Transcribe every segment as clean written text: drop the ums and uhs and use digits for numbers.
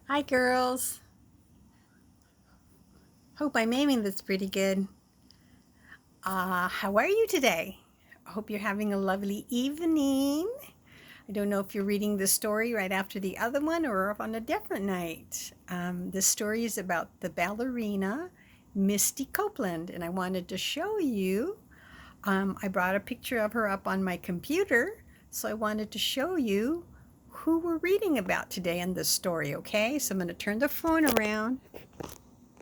Hi, girls. Hope I'm aiming this pretty good. How are you today? I hope you're having a lovely evening. I don't know if you're reading the story right after the other one or on a different night. This story is about the ballerina, Misty Copeland, and I wanted to show you. I brought a picture of her up on my computer, so I wanted to show you who we're reading about today in this story, okay? So I'm going to turn the phone around.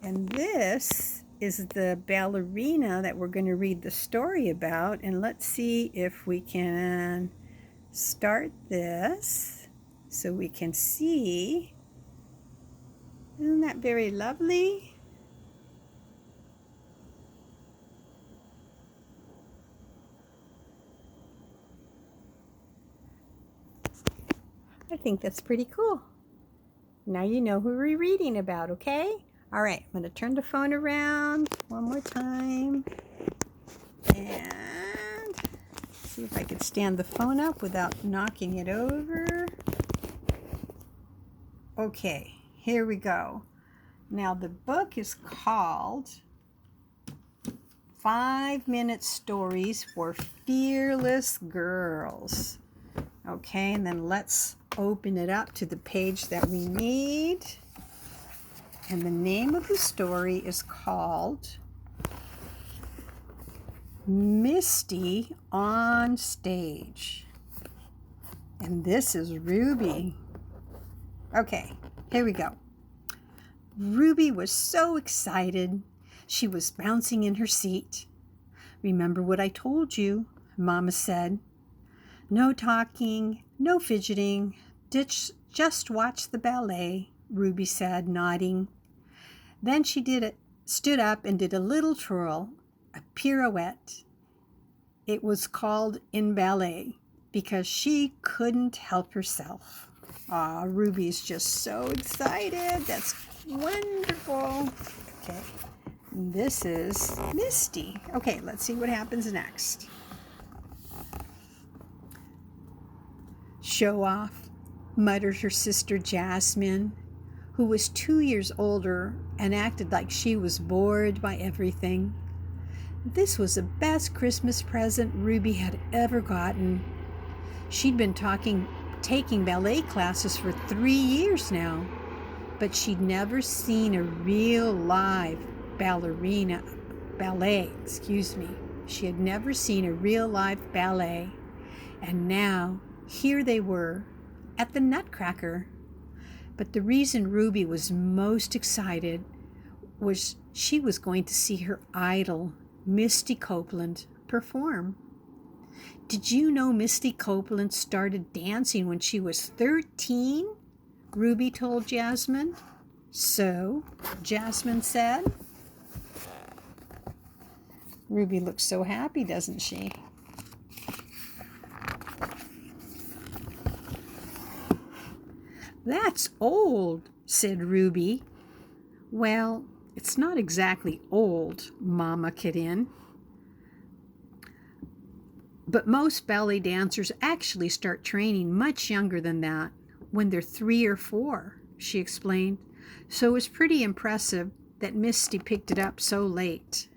And this is the ballerina that we're going to read the story about. And let's see if we can start this so we can see. Isn't that very lovely? I think that's pretty cool. Now you know who we're reading about, okay? All right, I'm going to turn the phone around one more time and see if I can stand the phone up without knocking it over. Okay, here we go. Now the book is called 5-Minute Stories for Fearless Girls. Okay, and then let's open it up to the page that we need. And the name of the story is called Misty on Stage. And this is Ruby. Okay, here we go. Ruby was so excited. She was bouncing in her seat. "Remember what I told you," Mama said. "No talking, no fidgeting, just watch the ballet," Ruby said, nodding. Then she stood up and did a little twirl, a pirouette. It was called in ballet because she couldn't help herself. Aw, Ruby's just so excited. That's wonderful. Okay, this is Misty. Okay, let's see what happens next. "Show off," muttered her sister Jasmine, who was 2 years older and acted like she was bored by everything. This was the best Christmas present Ruby had ever gotten. She'd been taking ballet classes for 3 years now, but she'd never seen a real live ballet. She had never seen a real live ballet. And now, here they were, at the Nutcracker. But the reason Ruby was most excited was she was going to see her idol, Misty Copeland, perform. "Did you know Misty Copeland started dancing when she was 13? Ruby told Jasmine. "So?" Jasmine said. Ruby looks so happy, doesn't she? "That's old," said Ruby. "Well, it's not exactly old," Mama cut in. "But most ballet dancers actually start training much younger than that, when they're 3 or 4, she explained. "So it was pretty impressive that Misty picked it up so late."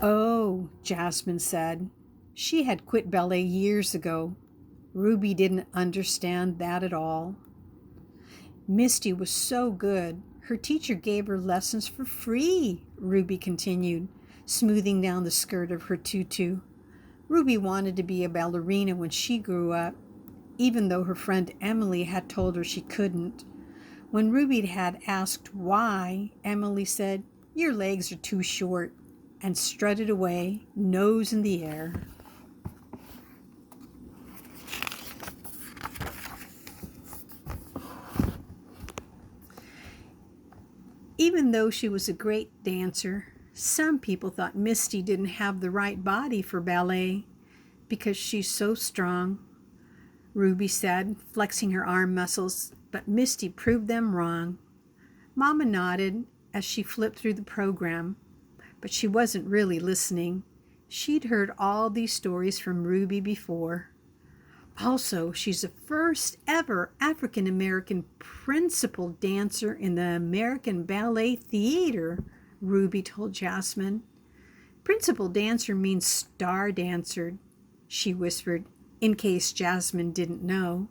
"Oh," Jasmine said. She had quit ballet years ago. Ruby didn't understand that at all. "Misty was so good. Her teacher gave her lessons for free," Ruby continued, smoothing down the skirt of her tutu. Ruby wanted to be a ballerina when she grew up, even though her friend Emily had told her she couldn't. When Ruby had asked why, Emily said, "Your legs are too short," and strutted away, nose in the air. Even though she was a great dancer, some people thought Misty didn't have the right body for ballet because she's so strong, Ruby said, flexing her arm muscles, but Misty proved them wrong. Mama nodded as she flipped through the program, but she wasn't really listening. She'd heard all these stories from Ruby before. Also, she's the first ever African American principal dancer in the American Ballet Theater, Ruby told Jasmine. Principal dancer means star dancer, she whispered, in case Jasmine didn't know.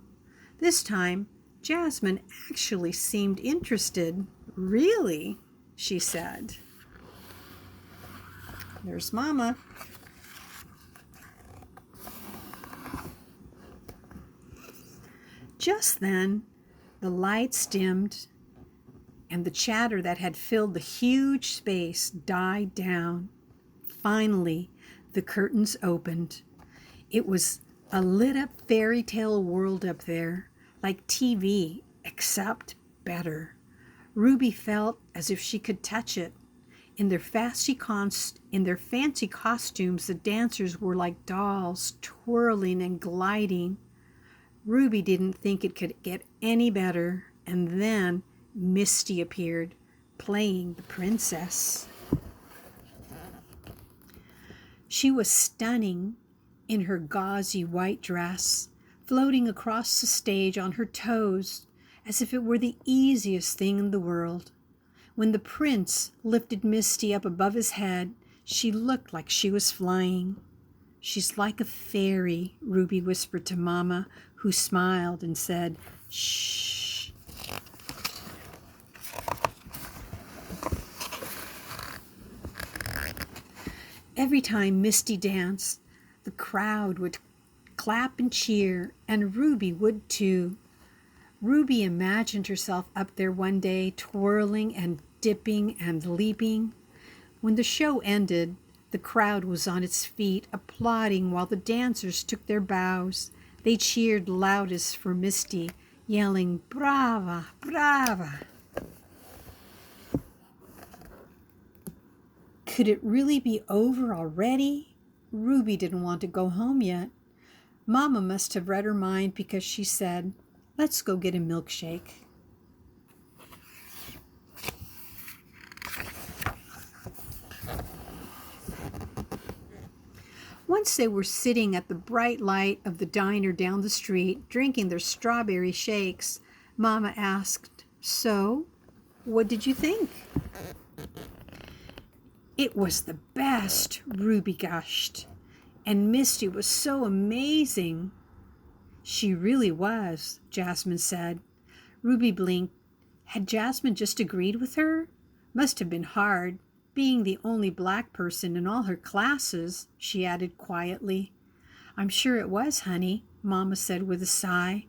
This time, Jasmine actually seemed interested. Really? She said. There's Mama. Just then, the lights dimmed, and the chatter that had filled the huge space died down. Finally, the curtains opened. It was a lit-up fairy tale world up there, like TV, except better. Ruby felt as if she could touch it. In their fancy costumes, the dancers were like dolls, twirling and gliding. Ruby didn't think it could get any better, and then Misty appeared, playing the princess. She was stunning in her gauzy white dress, floating across the stage on her toes, as if it were the easiest thing in the world. When the prince lifted Misty up above his head, she looked like she was flying. She's like a fairy, Ruby whispered to Mama, who smiled and said, "Shh." Every time Misty danced, the crowd would clap and cheer, and Ruby would too. Ruby imagined herself up there one day, twirling and dipping and leaping. When the show ended, the crowd was on its feet, applauding while the dancers took their bows. They cheered loudest for Misty, yelling, "Brava, brava." Could it really be over already? Ruby didn't want to go home yet. Mama must have read her mind because she said, "Let's go get a milkshake." Once they were sitting at the bright light of the diner down the street, drinking their strawberry shakes, Mama asked, "So, what did you think?" "It was the best," Ruby gushed. "And Misty was so amazing." "She really was," Jasmine said. Ruby blinked. Had Jasmine just agreed with her? Must have been hard, being the only black person in all her classes, she added quietly. "I'm sure it was, honey," Mama said with a sigh.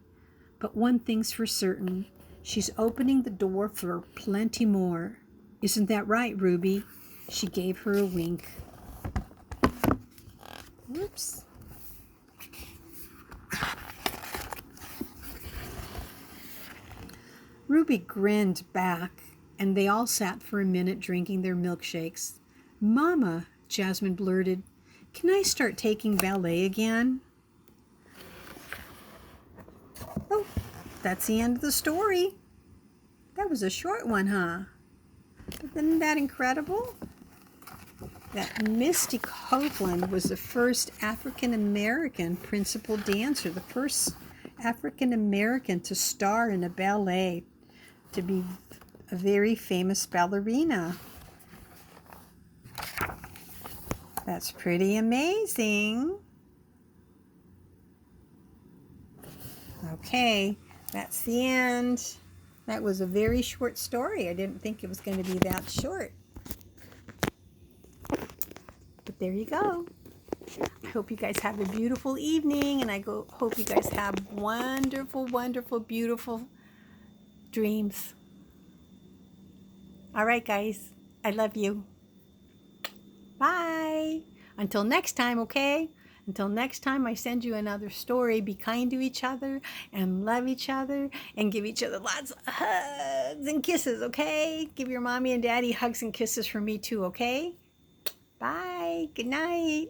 "But one thing's for certain. She's opening the door for plenty more. Isn't that right, Ruby?" She gave her a wink. Whoops. Ruby grinned back, and they all sat for a minute drinking their milkshakes. "Mama," Jasmine blurted, "can I start taking ballet again?" Oh, that's the end of the story. That was a short one, huh? Isn't that incredible? That Misty Copeland was the first African-American principal dancer, the first African-American to star in a ballet, to be a very famous ballerina. That's pretty amazing. Okay, that's the end. That was a very short story. I didn't think it was going to be that short. But there you go. I hope you guys have a beautiful evening, and I hope you guys have wonderful, wonderful, beautiful dreams. All right, guys. I love you. Bye. Until next time, okay? Until next time, I send you another story. Be kind to each other and love each other and give each other lots of hugs and kisses, okay? Give your mommy and daddy hugs and kisses from me too, okay? Bye. Good night.